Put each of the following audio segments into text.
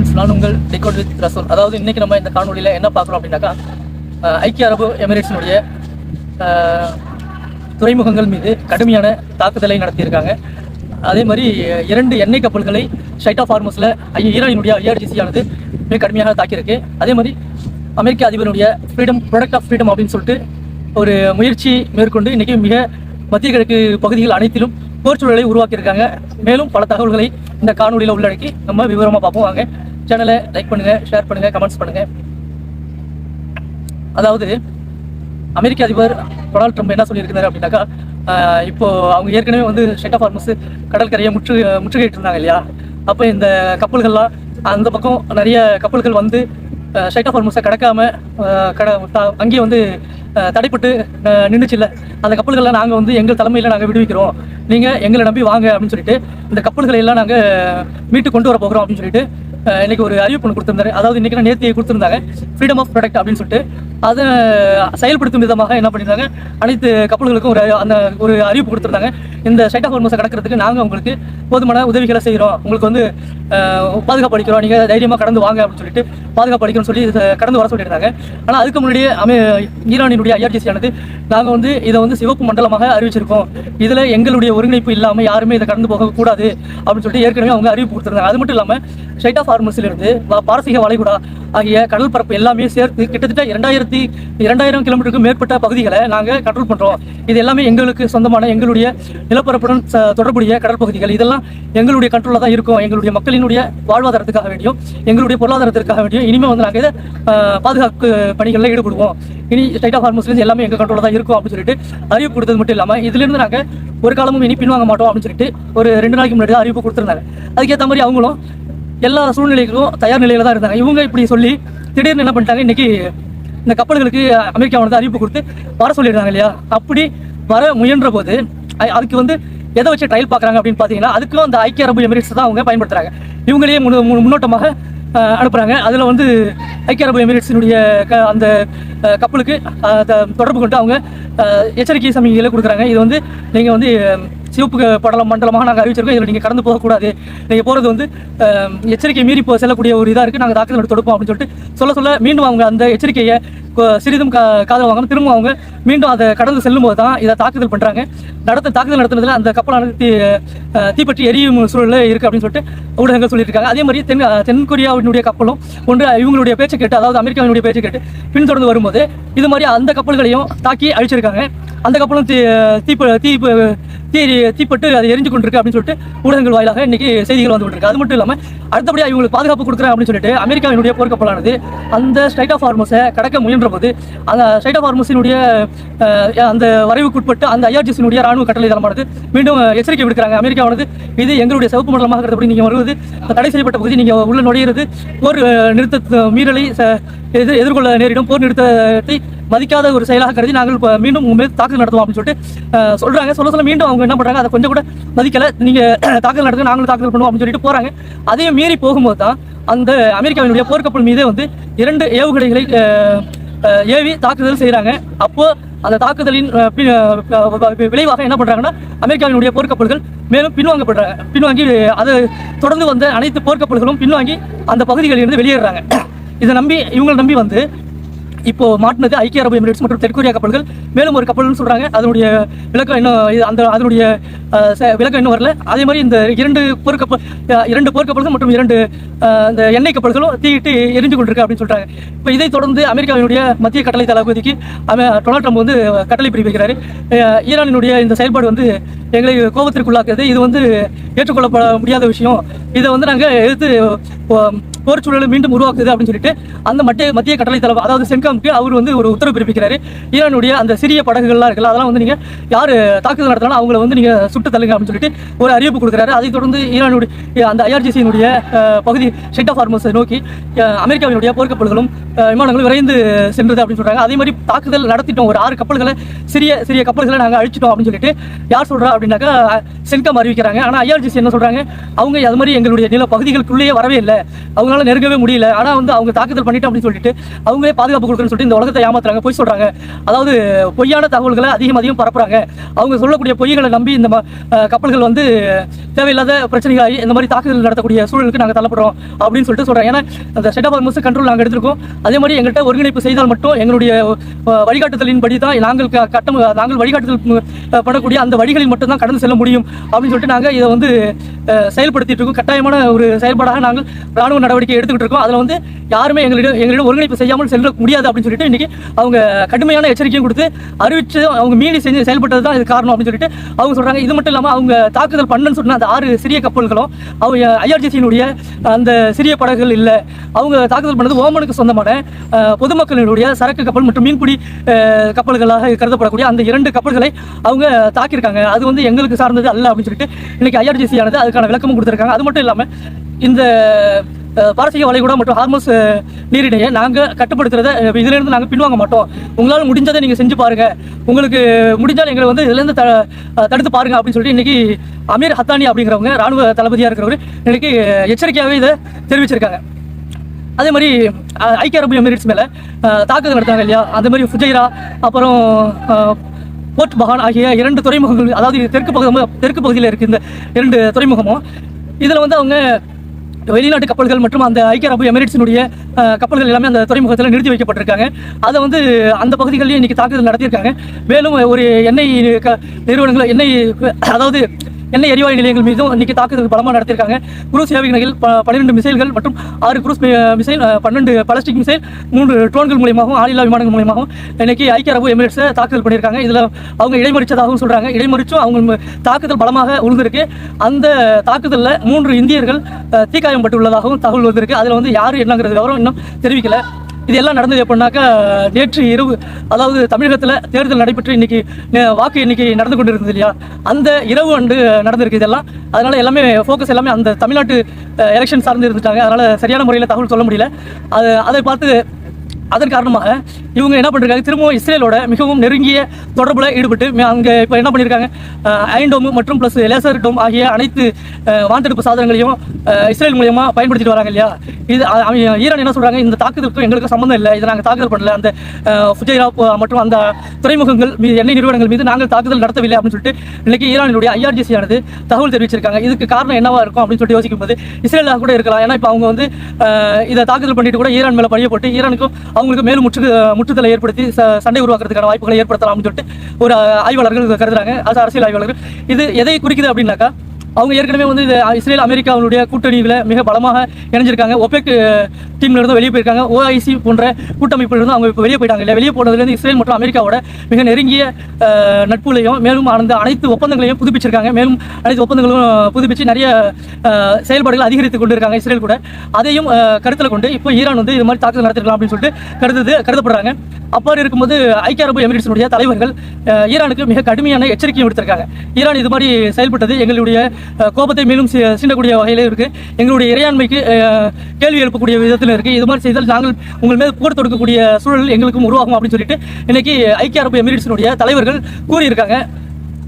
Friends, நான் உங்கள் decode with ரசூல். அதாவது இன்னைக்கு நம்ம இந்த காணொலியில் என்ன பார்க்குறோம் அப்படின்னாக்கா, ஐக்கிய அரபு எமிரேட்ஸினுடைய துறைமுகங்கள் மீது கடுமையான தாக்குதலை நடத்தியிருக்காங்க. அதே மாதிரி 2 எண்ணெய் கப்பல்களை ஸ்ட்ரைட் ஆஃப் ஹார்மஸில் ஈரானினுடைய IRGC ஆனது மிக கடுமையாக தாக்கியிருக்கு. அதே மாதிரி அமெரிக்க அதிபருடைய ப்ராடக்ட் ஆஃப் ஃப்ரீடம் அப்படின்னு சொல்லிட்டு ஒரு முயற்சி மேற்கொண்டு இன்றைக்கி மிக மத்திய கிழக்கு பகுதிகள் அனைத்திலும் போர் சூழலை உருவாக்கியிருக்காங்க. மேலும் பல தகவல்களை இந்த காணொலியில் உள்ளடக்கி நம்ம விவரமாக பார்ப்போம். வாங்க, சேனலை லைக் பண்ணுங்கள், ஷேர் பண்ணுங்கள், கமெண்ட்ஸ் பண்ணுங்கள். அதாவது அமெரிக்க அதிபர் டொனால்ட் ட்ரம்ப் என்ன சொல்லியிருக்கிறாரு அப்படின்னாக்கா, இப்போ அவங்க ஏற்கனவே வந்து ஸ்ட்ரைட் ஆஃப் ஹார்மஸ் கடற்கரையை முற்றுகையிட்டு இருந்தாங்க இல்லையா. அப்போ இந்த கப்பல்கள்லாம் அந்த பக்கம் நிறைய கப்பல்கள் வந்து ஸ்ட்ரைட் ஆஃப் ஹார்மஸை கடக்காம அங்கேயே வந்து தடைப்பட்டு நின்றுச்சு இல்லை. அந்த கப்பல்கள்லாம் நாங்கள் வந்து எங்கள் தலைமையில் நாங்கள் விடுவிக்கிறோம், நீங்கள் எங்களை நம்பி வாங்க அப்படின்னு சொல்லிட்டு இந்த கப்பல்களை எல்லாம் நாங்கள் மீட்டு கொண்டு வர போகிறோம் அப்படின்னு சொல்லிட்டு இன்னைக்கு ஒரு அறிவிப்பு ஒன்று கொடுத்துருந்தாரு. அதாவது இன்னைக்கு நேற்று கொடுத்துருந்தாங்க ஃப்ரீடம் ஆஃப் ப்ராடக்ட் அப்படின்னு சொல்லிட்டு. அதை செயல்படுத்தும் விதமாக என்ன பண்ணியிருந்தாங்க, அனைத்து கப்பல்களுக்கும் ஒரு அறிவிப்பு கொடுத்துருந்தாங்க. இந்த ஸ்ட்ரைட் ஆஃப் ஹார்மஸை கடக்கிறதுக்கு நாங்கள் உங்களுக்கு போதுமான உதவிகளை செய்கிறோம், உங்களுக்கு வந்து பாதுகாப்பு அளிக்கிறோம், நீங்கள் தைரியமாக கடந்து வாங்க அப்படின்னு சொல்லிட்டு பாதுகாப்பு அளிக்கிறோம்னு சொல்லி கடந்து வர சொல்லியிருந்தாங்க. ஆனால் அதுக்கு முன்னாடியே ஈரானினுடைய IRGC ஆனது நாங்கள் வந்து இதை வந்து சிவப்பு மண்டலமாக அறிவிச்சிருக்கோம், இதில் எங்களுடைய ஒருங்கிணைப்பு இல்லாமல் யாருமே இதை கடந்து போகக்கூடாது அப்படின்னு சொல்லிட்டு ஏற்கனவே அவங்க அறிவிப்பு கொடுத்துருந்தாங்க. அது மட்டும் இல்லாமல் ஸ்ட்ரைட் ஆஃப் ஹார்மஸிலிருந்து பாரசீக வளைகுடா ஆகிய கடல் பரப்பு எல்லாமே சேர்த்து கிட்டத்தட்ட 2000 கிலோமீட்டருக்கு மேற்பட்ட பகுதிகளை நாங்கள் கண்ட்ரோல் பண்ணுறோம். இது எல்லாமே எங்களுக்கு சொந்தமான எங்களுடைய நிலப்பரப்புடன் தொடர்புடைய கடற்பகுதிகள். இதெல்லாம் எங்களுடைய கண்ட்ரோலில் தான் இருக்கும். எங்களுடைய மக்களினுடைய வாழ்வாதாரத்துக்காக வேண்டியும் எங்களுடைய பொருளாதாரத்திற்காக வேண்டியும் இனிமேல் வந்து நாங்கள் இதை பாதுகாப்பு பணிகளில் ஈடுபடுவோம். இனி ஸ்ட்ரைட் ஆஃப் ஹார்மஸ்லேருந்து எல்லாமே எங்கள் கண்ட்ரோலில் தான் இருக்கும் அப்படின்னு சொல்லிட்டு அறிவிப்பு கொடுத்தது மட்டும் இல்லாமல் இதிலிருந்து நாங்கள் ஒரு காலமும் இனி பின்வாங்க மாட்டோம் அப்படின்னு சொல்லிட்டு ஒரு 2 நாளைக்கு முன்னாடி தான் அறிவிப்பு கொடுத்துருந்தாங்க. அதுக்கேற்ற மாதிரி அவங்களும் எல்லா சூழ்நிலைகளும் தயார் நிலையில தான் இருந்தாங்க. இவங்க இப்படி சொல்லி திடீர்னு என்ன பண்ணிட்டாங்க, இன்னைக்கு இந்த கப்பல்களுக்கு அமெரிக்காவோட அறிவிப்பு கொடுத்து வர சொல்லிடுறாங்க இல்லையா. அப்படி வர முயன்ற போது அதுக்கு வந்து எதை வச்சு ட்ரையல் பார்க்குறாங்க அப்படின்னு பார்த்தீங்கன்னா, அதுக்கும் அந்த ஐக்கிய அரபு எமிரேட்ஸ் தான் அவங்க பயன்படுத்துறாங்க. இவங்களையே முன்னோட்டமாக அனுப்புகிறாங்க. அதில் வந்து ஐக்கிய அரபு எமிரேட்ஸினுடைய அந்த கப்பலுக்கு தொடர்பு கொண்டு அவங்க எச்சரிக்கை சமிகைகளை கொடுக்குறாங்க. இது வந்து நீங்கள் வந்து சிவப்பு மண்டலமாக நாங்கள் அறிவிச்சிருக்கோம், இதில் நீங்கள் கடந்து போகக்கூடாது, நீங்கள் போகிறது வந்து எச்சரிக்கை மீறி செல்லக்கூடிய ஒரு இதாக இருக்குது, நாங்கள் தாக்குதல் தொடுப்போம் அப்படின்னு சொல்லிட்டு சொல்ல மீண்டும் அவங்க அந்த எச்சரிக்கையை சிறிதும் காதல் வாங்க திரும்ப அவங்க மீண்டும் அதை கடந்து செல்லும் போது தான் இதை தாக்குதல் பண்ணுறாங்க. தாக்குதல் நடத்துனதில் அந்த கப்பலானது தீப்பற்றி எரியும் சூழலில் இருக்குது அப்படின்னு சொல்லிட்டு ஊடகங்கள் சொல்லியிருக்காங்க. அதே மாதிரி தென்கொரியாவினுடைய கப்பலும் ஒன்று இவங்களுடைய பேச்சை கேட்டு, அதாவது அமெரிக்காவினுடைய பேச்சை கேட்டு பின்தொடர்ந்து வரும்போது இது மாதிரி அந்த கப்பல்களையும் தாக்கி அழிச்சிருக்காங்க. அந்த கப்பலும் தீப்பட்டு அது எரிஞ்சு கொண்டிருக்கு அப்படின்னு சொல்லிட்டு ஊடகங்கள் வாயிலாக இன்னைக்கு செய்திகள் வந்து கொண்டிருக்கு. அது மட்டும் இல்லாமல் அடுத்தபடியாக இவங்களுக்கு பாதுகாப்பு கொடுக்குறேன் அப்படின்னு சொல்லிட்டு அமெரிக்காவினுடைய போர்க்கப்பலானது அந்த ஸ்ட்ரைட் ஆஃப் ஹார்மஸை கடக்க முயன்ற போது அந்த ஸ்ட்ரைட் ஆஃப் ஹார்மஸினுடைய அந்த வரைவுக்குட்பட்டு அந்த IRGC ராணுவ கட்டளை தளமானது மீண்டும் எச்சரிக்கை விடுக்கிறாங்க. அமெரிக்காவானது இது எங்களுடைய சிவப்பு மண்டலமாக இருக்கிறபடி நீங்கள் வருவது தடை செய்யப்பட்ட பகுதி, நீங்கள் உள்ள நுழையிறது போர் நிறுத்த மீறலை எதிர்கொள்ள நேரிடும், போர் நிறுத்தத்தை மதிக்காத ஒரு செயலாக கருதி நாங்கள் மீண்டும் உண்மையில் தாக்குதல் நடத்துவோம் அப்படின்னு சொல்லிட்டு சொல்கிறாங்க. சொல்ல மீண்டும் அவங்க என்ன பண்ணுறாங்க, அதை கொஞ்சம் கூட மதிக்கலை, நீங்கள் தாக்குதல் நடத்துங்க, நாங்களும் தாக்குதல் பண்ணுவோம் அப்படின்னு சொல்லிட்டு போகிறாங்க. அதையும் மீறி போகும்போது தான் அந்த அமெரிக்காவினுடைய போர்க்கப்பல் மீதே வந்து 2 ஏவுகணைகளை ஏவி தாக்குதல் செய்கிறாங்க. அப்போ அந்த தாக்குதலின் விளைவாக என்ன பண்ணுறாங்கன்னா, அமெரிக்காவினுடைய போர்க்கப்பல்கள் மேலும் பின்வாங்கி அதை தொடர்ந்து வந்த அனைத்து போர்க்கப்பல்களும் பின்வாங்கி அந்த பகுதிகளிலிருந்து வெளியேறாங்க. இவங்களை நம்பி வந்து இப்போ மாட்டினது ஐக்கிய அரபு எமிரேட்ஸ் மற்றும் தென்கொரியா கப்பல்கள். மேலும் ஒரு கப்பல்னு சொல்றாங்க, அதனுடைய விளக்கம் இன்னும் அதனுடைய விளக்கம் இன்னும் வரல. அதே மாதிரி இந்த 2 போர்க்கப்பல்கள் மற்றும் 2 இந்த எண்ணெய் கப்பல்களும் தீயிட்டு எரிஞ்சு கொண்டிருக்கு அப்படின்னு சொல்றாங்க. இப்போ இதை தொடர்ந்து அமெரிக்காவினுடைய மத்திய கட்டளை தளபதிக்கு டொனால்ட் ட்ரம்ப் வந்து கட்டளை பிறப்பிக்கிறாரு. ஈரானினுடைய இந்த செயல்பாடு வந்து எங்களை கோபத்திற்குள்ளாக்குறது, இது வந்து ஏற்றுக்கொள்ளப்பட முடியாத விஷயம், இதை வந்து நாங்கள் எதிர்த்து போர் சூழலை மீண்டும் உருவாக்குது அப்படின்னு சொல்லிட்டு அந்த மத்திய கட்டளை தளபதி அதாவது சென்காம்க்கு அவர் வந்து ஒரு உத்தரவு பிறப்பிக்கிறாரு. ஈரானுடைய அந்த சிறிய படகுகள்லாம் இருக்குல்ல, அதெல்லாம் வந்து நீங்கள் யார் தாக்குதல் நடத்தினாலும் அவங்கள வந்து நீங்கள் சுட்டு தள்ளுங்க அப்படின்னு சொல்லிட்டு ஒரு அறிவிப்பு கொடுக்குறாரு. அதை தொடர்ந்து ஈரானுடைய அந்த IRGC பகுதி ஸ்ட்ரைட் ஆஃப் ஹார்மஸை நோக்கி அமெரிக்காவினுடைய போர்க்கப்பல்களும் விமானங்கள் விரைந்து சென்றது அப்படின்னு சொல்றாங்க. அதே மாதிரி தாக்குதல் நடத்திட்டோம், ஒரு 6 கப்பல்களை சிறிய சிறிய கப்பல்களை நாங்கள் அழிச்சிட்டோம் அப்படின்னு சொல்லிட்டு யார் சொல்றா அப்படின்னாக்கா சென்காம் அறிவிக்கிறாங்க. ஆனால் ஐஆர்ஜிசி என்ன சொல்றாங்க, அவங்க அது மாதிரி எங்களுடைய நில பகுதிகளுக்குள்ளேயே வரவே இல்லை, அவங்களால நெருங்கவே முடியல, ஆனால் வந்து அவங்க தாக்குதல் பண்ணிட்டோம் அப்படின்னு சொல்லிட்டு அவங்களே பாதுகாப்பு கொடுக்குறேன்னு சொல்லிட்டு இந்த உலகத்தை ஏமாத்துறாங்க, பொய் சொல்றாங்க. அதாவது பொய்யான தகவல்களை அதிகம் பரப்புறாங்க. அவங்க சொல்லக்கூடிய பொய்களை நம்பி இந்த கப்பல்கள் வந்து தேவையில்லாத பிரச்சனைகளாகி இந்த மாதிரி தாக்குதல் நடத்தக்கூடிய சூழலுக்கு நாங்கள் தள்ளப்படுறோம் அப்படின்னு சொல்லிட்டு சொல்றாங்க. ஏன்னா அந்த ஸ்டேட் ஆஃப் ஹார்மஸ் கண்ட்ரோல் நாங்கள் எடுத்திருக்கோம். அதே மாதிரி எங்கள்கிட்ட ஒருங்கிணைப்பு செய்தால் மட்டும் எங்களுடைய வழிகாட்டுதலின்படி தான் நாங்கள் வழிகாட்டுதல் பண்ணக்கூடிய அந்த வழிகளில் மட்டும் தான் கடந்து செல்ல முடியும் அப்படின்னு சொல்லிட்டு நாங்கள் இதை வந்து செயல்படுத்திட்டு இருக்கோம். கட்டாயமான ஒரு செயல்பாடாக நாங்கள் ராணுவ நடவடிக்கை எடுத்துக்கிட்டு இருக்கோம். அதில் வந்து யாருமே எங்களிடம் ஒருங்கிணைப்பு செய்யாமல் செல்ல முடியாது அப்படின்னு சொல்லிட்டு இன்னைக்கு அவங்க கடுமையான எச்சரிக்கையும் கொடுத்து அறிவிச்சு அவங்க மீறி செஞ்சு செயல்பட்டது தான் இது காரணம் அப்படின்னு சொல்லிட்டு அவங்க சொல்றாங்க. இது மட்டும் இல்லாமல் அவங்க தாக்குதல் பண்ணன்னு சொன்ன அந்த 6 சிறிய கப்பல்களும் அவங்க ஐஆர்ஜிசியினுடைய அந்த சிறிய படகுகள் இல்லை, அவங்க தாக்குதல் பண்ணது ஓமனுக்கு சொந்தமான பொதுமக்களினுடைய சரக்கு கப்பல் மற்றும் மீன்பிடி கப்பல்களாக கருதப்படக்கூடிய அந்த 2 கப்பல்களை அவங்க தாக்கியிருக்காங்க. அது வந்து எங்களுக்கு சார்ந்தது அல்ல அப்படின்னு சொல்லிட்டு இன்னைக்கு ஐஆர்ஜிசி ஆனது அதுக்கான விளக்கமும் கொடுத்துருக்காங்க. அது மட்டும் இல்லாமல் இந்த பாரசீக வளைகுடா மற்றும் ஹார்மஸ் நீரிணையை நாங்கள் கட்டுப்படுத்துறத இதிலிருந்து நாங்கள் பின்வாங்க மாட்டோம், உங்களால் முடிஞ்சதை நீங்கள் செஞ்சு பாருங்க, உங்களுக்கு முடிஞ்சால் எங்களை வந்து இதுலேருந்து தடுத்து பாருங்க அப்படின்னு சொல்லிட்டு இன்னைக்கு அமீர் ஹத்தானி அப்படிங்கிறவங்க ராணுவ தளபதியாக இருக்கிறவர் இன்னைக்கு எச்சரிக்கையாகவே இதை தெரிவிச்சிருக்காங்க. அதே மாதிரி ஐக்கிய அரபு எமிரேட்ஸ் மேலே தாக்குதல் நடத்தாங்க இல்லையா, அதே மாதிரி ஃபுஜைரா அப்புறம் போர்ட் பஹான் ஆகிய 2 துறைமுகங்கள், அதாவது தெற்கு பகுதியில் இருக்குது இந்த 2 துறைமுகமும். இதில் வந்து அவங்க வெளிநாட்டு கப்பல்கள் மற்றும் அந்த ஐக்கிய அரபு எமிரேட்ஸினுடைய கப்பல்கள் எல்லாமே அந்த துறைமுகத்தில் நிறுத்தி வைக்கப்பட்டிருக்காங்க. அதை வந்து அந்த பகுதிகளிலேயே இன்னைக்கு தாக்குதல் நடத்தியிருக்காங்க. மேலும் ஒரு எண்ணெய் நிறுவனங்கள் அதாவது எண்ணெய் எரிவாயு நிலையங்கள் மீதும் இன்னைக்கு தாக்குதல் பலமாக நடத்தியிருக்காங்க. குரூஸ் ஏவுகணைகள் 12 மிசைல்கள் மற்றும் 6 குரூஸ் மிசைல், 12 பாலிஸ்டிக் மிசைல், 3 ட்ரோன்கள் மூலியமாகவும் ஆளில்லா விமானங்கள் மூலியமாகவும் இன்னைக்கு ஐக்கிய அரபு எமிரேட்ஸை தாக்குதல் பண்ணியிருக்காங்க. இதில் அவங்க இடைமறிச்சதாகவும் சொல்றாங்க. இடைமறிச்சும் அவங்க தாக்குதல் பலமாக உழுந்திருக்கு. அந்த தாக்குதலில் 3 இந்தியர்கள் தீக்காயப்பட்டுள்ளதாகவும் தகவல் வந்திருக்கு. அதில் வந்து யார் என்னங்கிறது விவரம் இன்னும் தெரிவிக்கல. இது எல்லாம் நடந்தது எப்படின்னாக்கா நேற்று இரவு, அதாவது தமிழகத்தில் தேர்தல் நடைபெற்று இன்னைக்கு வாக்கு எண்ணிக்கை நடந்து கொண்டு இருந்தது இல்லையா, அந்த இரவு அன்று நடந்திருக்கு இதெல்லாம். அதனால எல்லாமே ஃபோக்கஸ் எல்லாமே அந்த தமிழ்நாட்டு எலெக்ஷன் சார்ந்து இருந்துட்டாங்க. அதனால சரியான முறையில் தகவல் சொல்ல முடியல. அதை பார்த்து அதன் காரணமாக இவங்க என்ன பண்ணிருக்காங்க, திரும்பவும் இஸ்ரேலோட மிகவும் நெருங்கிய தொடர்புல ஈடுபட்டு அங்கே இப்போ என்ன பண்ணியிருக்காங்க, அயன் டோம் மற்றும் ப்ளஸ் லேசர் டோம் ஆகிய அனைத்து வான்தடுப்பு சாதனங்களையும் இஸ்ரேல் மூலியமா பயன்படுத்திட்டு வராங்க இல்லையா. இது ஈரான் என்ன சொல்றாங்க, இந்த தாக்குதலுக்கும் எங்களுக்கு சம்மந்தம் இல்லை, இதை நாங்கள் தாக்குதல் பண்ணல, அந்த ஃபுஜைரா மற்றும் அந்த துறைமுகங்கள் மீது எண்ணெய் நிறுவனங்கள் மீது நாங்கள் தாக்குதல் நடத்தவில்லை அப்படின்னு சொல்லிட்டு இன்னைக்கு ஈரானினுடைய ஐஆர்ஜிசி ஆனது தகவல் தெரிவிச்சிருக்காங்க. இதுக்கு காரணம் என்னவா இருக்கும் அப்படின்னு சொல்லிட்டு யோசிக்கும் போது இஸ்ரேலாக கூட இருக்கலாம். ஏன்னா இப்போ அவங்க வந்து இதை தாக்குதல் பண்ணிட்டு கூட ஈரான் மேலே பழிய போட்டு ஈரானுக்கும் அவங்களுக்கு மேலும் முற்றுதலை ஏற்படுத்தி சண்டை உருவாக்குறதுக்கான வாய்ப்புகளை ஏற்படுத்தலாம் அப்படின்னு சொல்லிட்டு ஒரு ஆய்வாளர்கள் கருதுறாங்க, அரசியல் ஆய்வாளர்கள். இது எதை குறிக்குது அப்படின்னாக்கா, அவங்க ஏற்கனவே வந்து இஸ்ரேல் அமெரிக்காவுடைய கூட்டணிகளை மிக பலமாக இணைஞ்சிருக்காங்க. ஒபெக் டீம்ல இருந்து வெளியே போயிருக்காங்க. ஓஐசி போன்ற கூட்டமைப்புல இருந்து அவங்க இப்போ வெளியே போயிட்டாங்க இல்லை. வெளியே போனதுலேருந்து இஸ்ரேல் மற்றும் அமெரிக்காவோட மிக நெருங்கிய நட்புலையும் மேலும் அந்த அனைத்து ஒப்பந்தங்களையும் புதுப்பிச்சிருக்காங்க. மேலும் அனைத்து ஒப்பந்தங்களும் புதுப்பிச்சு நிறைய செயல்பாடுகள் அதிகரித்து கொண்டு இருக்காங்க இஸ்ரேல் கூட. அதையும் கருத்தில் கொண்டு இப்போ ஈரான் வந்து இது மாதிரி தாக்குதல் நடத்திருக்கலாம் அப்படின்னு சொல்லிட்டு கருதப்படுறாங்க. அவ்வாறு இருக்கும்போது ஐக்கிய அரபு எமிரேட்ஸினுடைய தலைவர்கள் ஈரானுக்கு மிக கடுமையான எச்சரிக்கையும் விடுத்திருக்காங்க. ஈரான் இது மாதிரி செயல்பட்டது எங்களுடைய கோபத்தை மேலும் சீண்டக்கூடிய வகையில் இருக்கு, எங்களுடைய இறையாண்மைக்கு கேள்வி எழுப்பக்கூடிய விதத்தில் இருக்கு. இது மாதிரி செய்தால் நாங்கள் உங்கள் மேல் போர் தொடுக்கக்கூடிய சூழல் எங்களுக்கும் உருவாகும் அப்படின்னு சொல்லிட்டு இன்னைக்கு ஐக்கிய அரபு எமிரேட்ஸினுடைய தலைவர்கள் கூறியிருக்காங்க.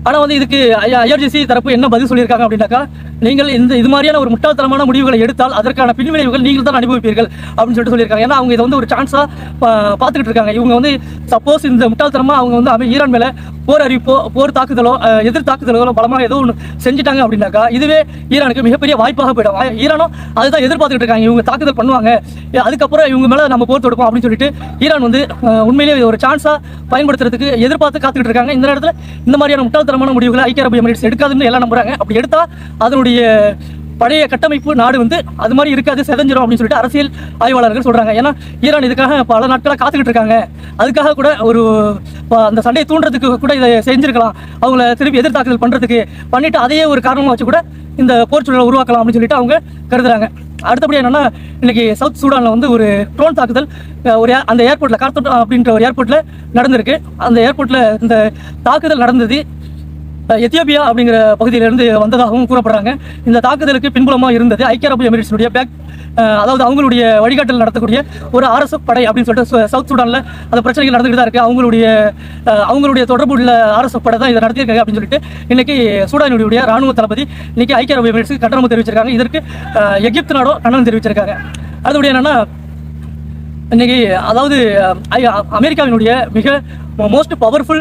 ஆனால் வந்து இதுக்கு ஐஆர்ஜிசி தரப்பு என்ன பதில் சொல்லியிருக்காங்க அப்படின்னாக்கா, நீங்கள் இது மாதிரியான ஒரு முட்டாள்தனமான முடிவுகளை எடுத்தால் அதற்கான பின்விளைவுகள் நீங்கள் தான் அனுபவிப்பீர்கள் அப்படின்னு சொல்லிட்டு சொல்லியிருக்காங்க. ஏன்னா அவங்க இதை வந்து ஒரு சான்ஸாக பார்த்துக்கிட்டு இருக்காங்க. இவங்க வந்து சப்போஸ் இந்த முட்டாள்தனமாக அவங்க வந்து ஈரான் மேலே போர் அறிவிப்போ போர் தாக்குதலோ எதிர் தாக்குதல்களோ பலமாக ஏதோ ஒன்று செஞ்சுட்டாங்க அப்படின்னாக்கா இதுவே ஈரானுக்கு மிகப்பெரிய வாய்ப்பாக போயிடும். ஈரானும் அதுதான் எதிர்பார்த்துக்கிட்டு இருக்காங்க, இவங்க தாக்குதல் பண்ணுவாங்க, அதுக்கப்புறம் இவங்க மேலே நம்ம போர் தொடுப்போம் அப்படின்னு சொல்லிட்டு ஈரான் வந்து உண்மையிலேயே ஒரு சான்ஸாக பயன்படுத்துறதுக்கு எதிர்பார்த்து காத்துக்கிட்டு இருக்காங்க. இந்த நேரத்தில் இந்த மாதிரியான முட்டாள்தனமான முடிவுகளை ஐக்கிய அரபு எமிரேட்ஸ் எடுக்காதுன்னு எல்லாம் நம்புறாங்க. அப்படி எடுத்தா அதனுடைய பழைய கட்டமைப்பு நாடு வந்து அது மாதிரி இருக்காது, செதஞ்சிரும் அப்படின்னு சொல்லிட்டு அரசியல் ஆய்வாளர்கள் சொல்றாங்க. ஏன்னா ஈரான் இதுக்காக பல நாட்களாக காத்துக்கிட்டு இருக்காங்க. அதுக்காக கூட ஒரு அந்த சண்டையை தூண்டுறதுக்கு கூட இதை செஞ்சிருக்கலாம், அவங்கள திருப்பி எதிர்த்தாக்குதல் பண்றதுக்கு பண்ணிட்டு அதையே ஒரு காரணமாக வச்சு கூட இந்த போர் சூழலை உருவாக்கலாம் அப்படின்னு சொல்லிட்டு அவங்க கருதுறாங்க. அடுத்தபடி என்னன்னா, இன்னைக்கு சவுத் சூடான்ல வந்து ஒரு ட்ரோன் தாக்குதல் அந்த ஏர்போர்ட்ல கார்த்தோட் அப்படின்ற ஒரு ஏர்போர்ட்ல நடந்திருக்கு. அந்த ஏர்போர்ட்ல இந்த தாக்குதல் நடந்தது எத்தியோப்பியா அப்படிங்கிற பகுதியிலிருந்து வந்ததாகவும் கூறப்படுறாங்க. இந்த தாக்குதலுக்கு பின்புலமாக இருந்தது ஐக்கிய அரபு எமிரேட்ஸினுடைய அதாவது அவங்களுடைய வழிகாட்டல் நடத்தக்கூடிய ஒரு RSF படை அப்படின்னு சொல்லிட்டு சவுத் சூடானில் அந்த பிரச்சனைகள் நடந்துகிட்டு தான் இருக்குது. அவங்களுடைய தொடர்பு உள்ள RSF படை தான் இதை நடத்தியிருக்காங்க அப்படின்னு சொல்லிட்டு இன்னைக்கு சூடானுடைய ராணுவ தளபதி இன்னைக்கு ஐக்கிய அரபு எமிரேட்ஸுக்கு கண்டனம் தெரிவிச்சிருக்காங்க. இதற்கு எகிப்து நாடும் கண்டனம் தெரிவிச்சிருக்காங்க. அடுத்தபடி என்னன்னா, இன்னைக்கு அதாவது அமெரிக்காவினுடைய மிக மோஸ்ட் பவர்ஃபுல்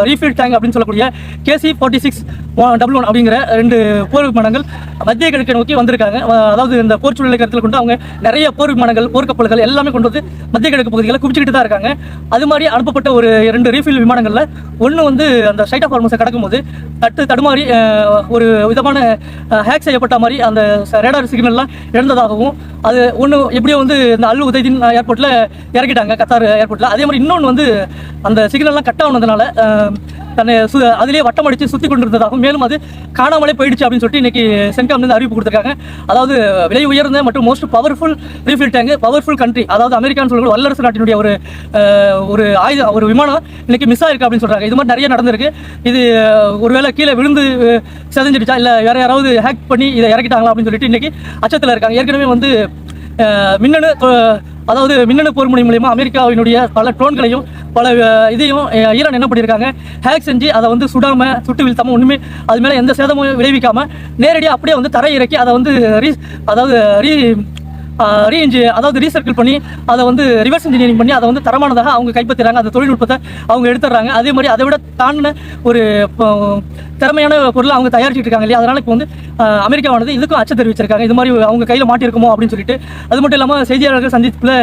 ரீஃபில் டேங்க் அப்படின்னு சொல்லக்கூடிய KC-46-11 அப்படிங்கிற 2 போர் விமானங்கள் மத்திய கிழக்கை நோக்கி வந்திருக்காங்க. அதாவது இந்த போர் சூழலை கருத்தில் கொண்டு அவங்க நிறைய போர் விமானங்கள், போர்க்கப்பல்கள் எல்லாமே கொண்டு வந்து மத்திய கிழக்கு பகுதிகளை குவிச்சுக்கிட்டு தான் இருக்காங்க. அது மாதிரி அனுப்பப்பட்ட ஒரு 2 ரீஃபில் விமானங்களில் ஒன்று வந்து அந்த ஸ்ட்ரைட் ஆஃப் ஹார்மஸை கடக்கும்போது தடுமாறி ஒரு விதமான ஹேக் செய்யப்பட்ட மாதிரி அந்த ரேடார் சிக்னல்லாம் இழந்ததாகவும், அது ஒன்று எப்படியோ வந்து இந்த அல் உதைதீன் ஏர்போர்ட்டில் இறக்கிட்டாங்க, கத்தார் ஏர்போர்ட்டில். அதே மாதிரி இன்னொன்று வந்து அந்த சிக்னல்லாம் கட் ஆனதுனால தன்னை அதிலே வட்டம் அடித்து சுற்றி கொண்டிருந்ததாகவும், மேலும் அது காணாமலே போயிடுச்சு அப்படின்னு சொல்லிட்டு இன்னைக்கு சென்காம்லேருந்து அறிவிப்பு கொடுத்துருக்காங்க. அதாவது விலை உயர்ந்த மற்றும் most powerful refill tank, powerful country, அதாவது அமெரிக்கான்னு சொல்லக்கூடிய வல்லரசு நாட்டினுடைய ஒரு விமானம் இன்னைக்கு மிஸ் ஆயிருக்கு அப்படின்னு சொல்றாங்க. இது மாதிரி நிறைய நடந்திருக்கு. இது ஒருவேளை கீழே விழுந்து செதஞ்சிடுச்சா, இல்லை வேற யாராவது ஹேக் பண்ணி இதை இறக்கிட்டாங்களா அப்படின்னு சொல்லிட்டு இன்னைக்கு அச்சத்தில் இருக்காங்க. ஏற்கனவே வந்து மின்னணு போர் முனை மூலமா அமெரிக்காவினுடைய பல ட்ரோன்களையும் பல இதையும் ஈரான் என்ன பண்ணியிருக்காங்க, ஹேக் செஞ்சு அதை வந்து சுட்டு வீழ்த்தாம ஒன்றுமே அது மேலே எந்த சேதமும் விளைவிக்காம நேரடியாக அப்படியே வந்து தரை இறக்கி அதை வந்து ரீசர்க்கிள் பண்ணி அதை வந்து ரிவர்ஸ் இன்ஜினியரிங் பண்ணி அதை வந்து தரமானதாக அவங்க கைப்பற்றுறாங்க. அந்த தொழில்நுட்பத்தை அவங்க எடுத்துடுறாங்க. அதே மாதிரி அதை விட தாண்டின ஒரு திறமையான பொருளை அவங்க தயாரிச்சுட்டு இருக்காங்க இல்லையா. அதனால இப்போ வந்து அமெரிக்காவானது இதுக்கும் அச்சம் தெரிவிச்சிருக்காங்க. இது மாதிரி அவங்க கையில் மாட்டிருக்குமோ அப்படின்னு சொல்லிட்டு. அது மட்டும் இல்லாமல் செய்தியாளர்கள் சந்திப்பில்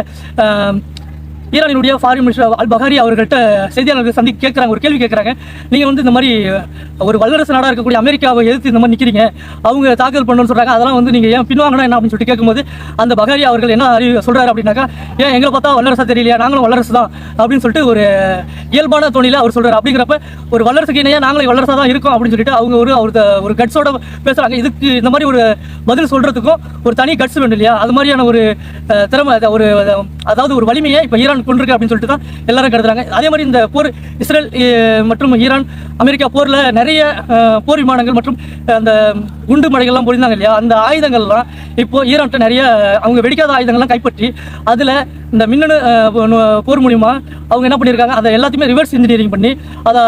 ஈரானினுடைய ஃபாரின் மினிஸ்டர் அல் பகாரி அவர்கள்ட்ட செய்தியாளர்கள் கேட்குறாங்க, ஒரு கேள்வி கேட்குறாங்க. நீங்கள் வந்து இந்த மாதிரி ஒரு வல்லரசு நாடாக இருக்கக்கூடிய அமெரிக்காவை எதிர்த்து இந்த மாதிரி நிற்கிறீங்க, அவங்க தாக்கல் பண்ணணும்னு சொல்கிறாங்க, அதெல்லாம் வந்து நீங்கள் ஏன் பின்வாங்கணும் என்ன அப்படின்னு சொல்லிட்டு கேட்கும்போது அந்த பகாரி அவர்கள் என்ன சொல்கிறாரு அப்படின்னாக்கா, ஏன் எங்களை பார்த்தா வல்லரசா தெரியலையா, நாங்களும் வல்லரசு தான் அப்படின்னு சொல்லிட்டு ஒரு இயல்பான தோணியில் அவர் சொல்கிறார். அப்படிங்கிறப்ப ஒரு வல்லரசுக்கு இணையாக நாங்களே வல்லரசாக தான் இருக்கோம் அப்படின்னு சொல்லிட்டு அவங்க ஒரு கட்ஸோட பேசுகிறாங்க. இதுக்கு இந்த மாதிரி ஒரு பதில் சொல்கிறதுக்கும் ஒரு தனி கட்ஸ் வேண்டும் இல்லையா. அது மாதிரியான ஒரு திறமை, அதாவது ஒரு வலிமையை இப்போ ஈரான் கொண்டிருக்கு அப்படின்னு சொல்லிட்டு தான் எல்லாரும் கருதுறாங்க. அதே மாதிரி இந்த போர் இஸ்ரேல் மற்றும் ஈரான் அமெரிக்கா போர்ல நிறைய போர் விமானங்கள் மற்றும் அந்த குண்டு மடைகள்லாம் பொழிந்தாங்க இல்லையா. அந்த ஆயுதங்கள்லாம் இப்போ ஈரான்கிட்ட நிறைய அவங்க வெடிக்காத ஆயுதங்கள்லாம் கைப்பற்றி அதில் இந்த மின்னணு போர் மூலியமா அவங்க என்ன பண்ணியிருக்காங்க, அதை எல்லாத்தையுமே ரிவர்ஸ் இன்ஜினியரிங் பண்ணி அதை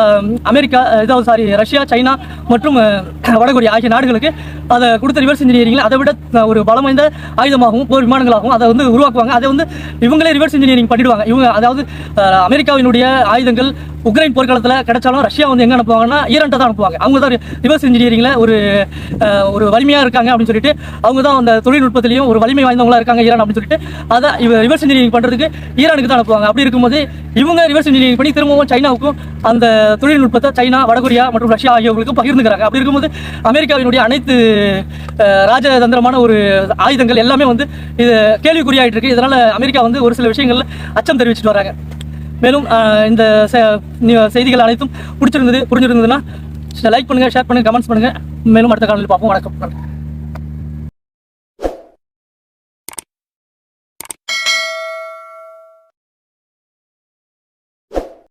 ரஷ்யா, சைனா மற்றும் வடகொரியா ஆகிய நாடுகளுக்கு அதை கொடுத்த ரிவர்ஸ் இன்ஜினியரிங்கில் அதை விட ஒரு பலம் வாய்ந்த ஆயுதமாகவும் போர் விமானங்களாகவும் அதை வந்து உருவாக்குவாங்க. அதை வந்து இவங்களே ரிவர்ஸ் இன்ஜினியரிங் பண்ணிடுவாங்க. இவங்க அதாவது அமெரிக்காவினுடைய ஆயுதங்கள் உக்ரைன் போர்க்காலத்தில் கிடைச்சாலும் ரஷ்யா வந்து எங்கே அனுப்புவாங்கன்னா ஈரான்ட்ட தான் அனுப்புவாங்க. அவங்க தான் ரிவர்ஸ் இன்ஜினியரிங்கில் ஒரு வலிமையாக இருக்காங்க அப்படின்னு சொல்லிட்டு, அவங்க தான் அந்த தொழில்நுட்பத்திலையும் ஒரு வலிமை வாய்ந்தவங்களா இருக்காங்க ஈரான் அப்படின்னு சொல்லிட்டு அதை ரிவர்ஸ் இன்ஜினியரிங் பண்ணுறதுக்கு ஈரானுக்கு தான் அனுப்புவாங்க. அப்படி இருக்கும்போது இவங்க ரிவர்ஸ் இன்ஜினியரிங் பண்ணி திரும்பவும் சைனாவுக்கும் அந்த தொழில்நுட்பத்தை சைனா, வடகொரியா மற்றும் ரஷ்யா ஆகியவர்களுக்கும் பகிர்ந்துக்கிறாங்க. அப்படி இருக்கும்போது அமெரிக்காவினுடைய அனைத்து ராஜதந்திரமான ஒரு ஆயுதங்கள் எல்லாமே வந்து இது கேள்விக்குறியாயிட்டு இருக்கு. இதனால அமெரிக்கா வந்து ஒரு சில விஷயங்கள்ல அச்சம் தெரிவிச்சுட்டு வராங்க. மேலும் இந்த செய்திகள் அனைத்தும் புரிஞ்சிருந்ததுன்னா லைக் பண்ணுங்க, ஷேர் பண்ணுங்க, கமெண்ட்ஸ் பண்ணுங்க. மேலும் அடுத்த காலையில் பார்ப்போம். வணக்கம்.